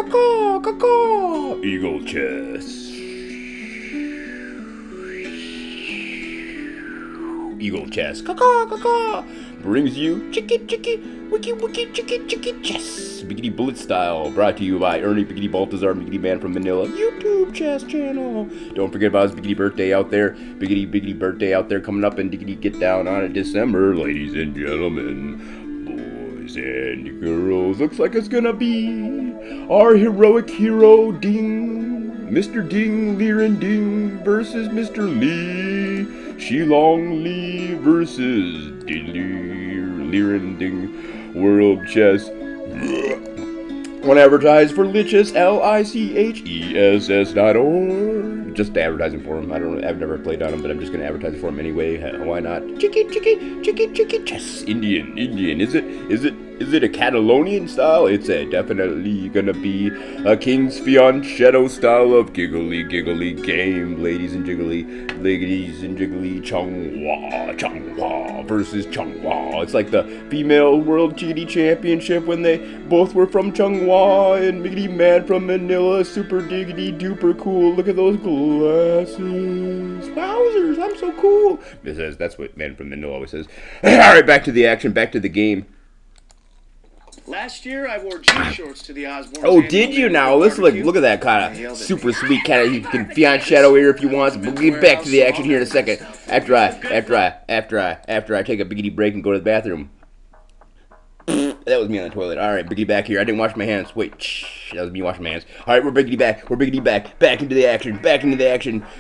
caw, caw, caw. Eagle chest. Eagle chest. Caw, caw, caw, caw. Brings you chicky, chicky, wiki, wiki, chicky, chicky chess. Biggity Bullet Style. Brought to you by Ernie Biggity Baltazar, Biggity Man from Manila YouTube chess channel. Don't forget about his Biggity birthday out there. Biggity birthday out there coming up, and Diggity get down on it December, ladies and gentlemen. Boys and girls, looks like it's gonna be our heroic hero Ding, Mr. Ding, Liren Ding versus Mr. Lee, Shilong Lee versus Liren Ding, World Chess. Want to advertise for Lichess, LICHESS.org. Just advertising for him. I've never played on him, but I'm just gonna advertise for him anyway. Why not? Chicky chess. Indian. Is it a Catalonian style? It's definitely gonna be a King's Fianchetto style of giggly game, ladies and jiggly, Changhua versus Changhua. It's like the female world GD championship when they both were from Changhua and Miggity Man from Manila. Super diggity duper cool. Look at those glasses. Wowzers, I'm so cool. It says, that's what Man from Manila always says. Alright, back to the action, back to the game. Last year, I wore jean shorts to the Osborne. Oh, did you now? Let's look at that kind of super sweet kind of. You can fianchetto here if you want. We'll get back to the action here in a second. After I take a biggity break and go to the bathroom. That was me on the toilet. Alright, Biggity back here. I didn't wash my hands. Wait, shh. That was me washing my hands. Alright, we're Biggity back. Back into the action.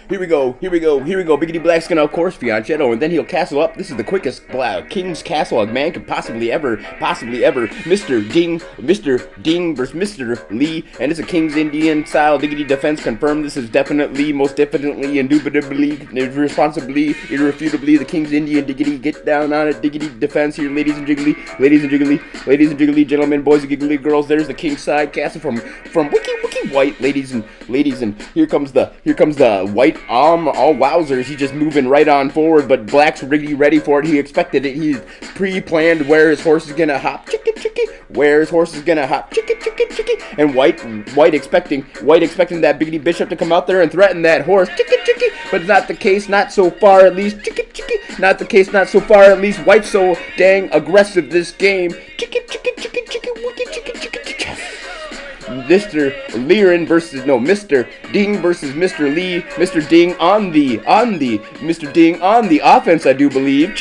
Here we go. Biggity Black's gonna, of course, fianchetto, and then he'll castle up. This is the quickest King's Castle a man could possibly ever. Mr. Ding versus Mr. Lee, and it's a King's Indian style diggity defense confirmed. This is most definitely, indubitably, responsibly, irrefutably the King's Indian diggity. Get down on it, diggity defense here, ladies and jiggly, gentlemen, boys and giggly girls. There's the King's side castle from Wiki White, ladies and here comes the white all wowzers. He's just moving right on forward, but Black's really ready for it. He expected it. He pre-planned where his horse is gonna hop, and White expecting that Biggity Bishop to come out there and threaten that horse, but not the case, not so far at least, White's so dang aggressive this game. Mr. Ding versus Mr. Lee. Mr. Ding on the offense, I do believe.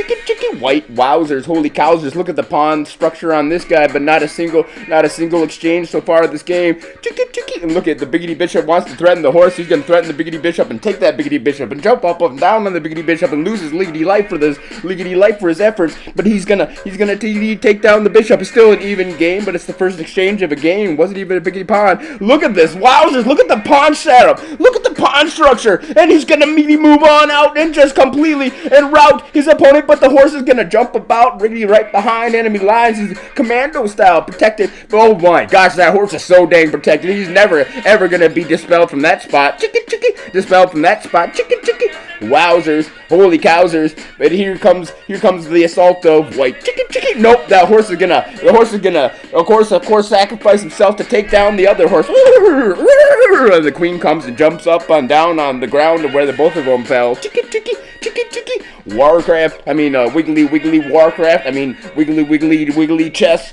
White wowzers, holy cows! Just look at the pawn structure on this guy, but not a single exchange so far this game. And look at the Biggity Bishop wants to threaten the horse. He's gonna threaten the Biggity Bishop and take that Biggity Bishop and jump up and down on the Biggity Bishop and lose his liggity life for his efforts. But he's gonna take down the Bishop. It's still an even game, but it's the first exchange of a game. It wasn't even a Biggity pawn. Look at this, wowzers! Look at the pawn setup. Look at the pawn structure, and he's gonna move on out and just completely and rout his opponent. But the horse is gonna jump about really right behind enemy lines. He's commando style protected. Oh my gosh, that horse is so dang protected. He's never ever gonna be dispelled from that spot. Wowzers, holy cowzers! But here comes the assault of White. Nope, the horse is gonna, of course, sacrifice himself to take down the other horse. The queen comes and jumps up and down on the ground of where the both of them fell. Warcraft. Wiggly Warcraft. Wiggly chess.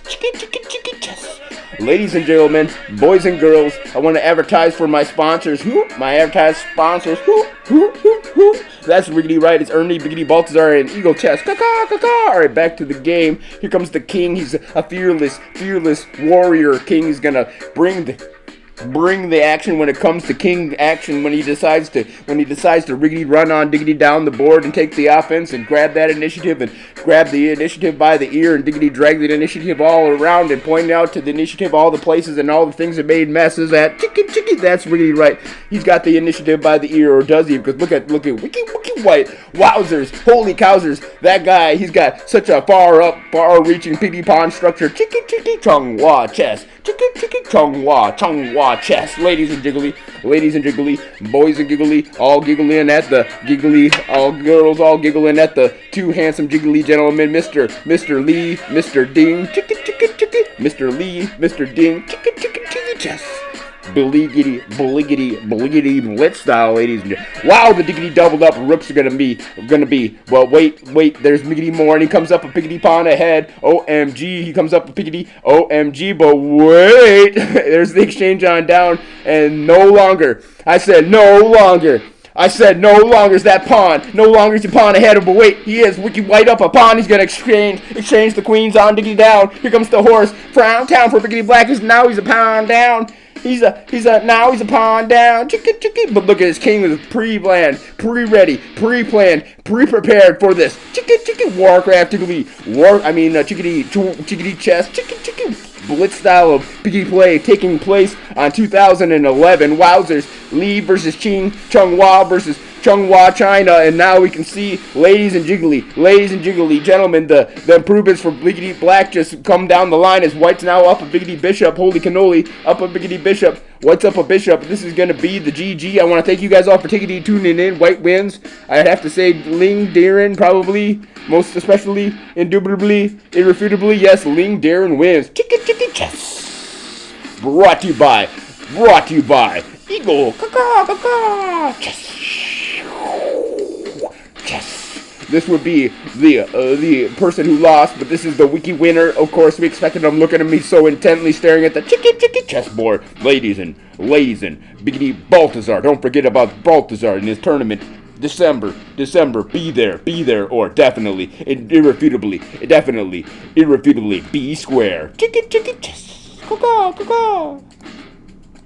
Ladies and gentlemen, boys and girls, I want to advertise for my sponsors. That's really right. It's Ernie, Biggity Baltazar, and Eagle Chess. Alright, back to the game. Here comes the king. He's a fearless warrior king. He's gonna bring the action when it comes to king action, when he decides to really run on diggity down the board and take the offense and grab the initiative by the ear and diggity drag the initiative all around and point out to the initiative all the places and all the things that made messes at that's really right. He's got the initiative by the ear, or does he? Because look at Wiki White. Wowzers, holy cowzers, that guy, he's got such a far-reaching piggy pawn structure. Changhua chess. Changhua chess. Ladies and jiggly, boys and giggly, all giggling at the giggly, all girls all giggling at the two handsome jiggly gentlemen, Mr. Lee, Mr. Ding, Mr. Lee, Mr. Ding, chess. bliggity blitz style, ladies and gentlemen. Wow, the diggity doubled up rooks are gonna be. Well, wait, there's Miggity more, and he comes up a piggity pawn ahead. OMG, he comes up a piggity. OMG, but wait, there's the exchange on down, and no longer. I said no longer is that pawn. No longer is the pawn ahead of, but wait, he is wiki white up a pawn. He's gonna exchange the queens on diggity down. Here comes the horse. Frown town for biggity black. Now he's a pawn down. Now he's a pawn down. Chicka. But look at his king with pre-planned, pre-ready, pre-planned, pre-prepared for this. Chicka. Warcraft chickadee chess. Chicka. Blitz style of picky play taking place on 2011. Wowzers. Li versus Chung-Hua versus Chung-Hua China, and now we can see, ladies and jiggly, gentlemen, the improvements for Biggity Black just come down the line as White's now up a Biggity Bishop. Holy cannoli, up a Biggity Bishop. White's up a Bishop. This is going to be the GG. I want to thank you guys all for tuning in. White wins. I'd have to say Ling Liren probably, most especially, indubitably, irrefutably, yes, Ling Liren wins. Chicka chess. Brought to you by Eagle. Chess. This would be the person who lost, but this is the wiki winner. Of course, we expected him looking at me so intently, staring at the chicky chessboard. Ladies and Biggity Baltazar. Don't forget about Baltazar in his tournament. December. Be there, or definitely, irrefutably, be square. Chicky chess. Caw.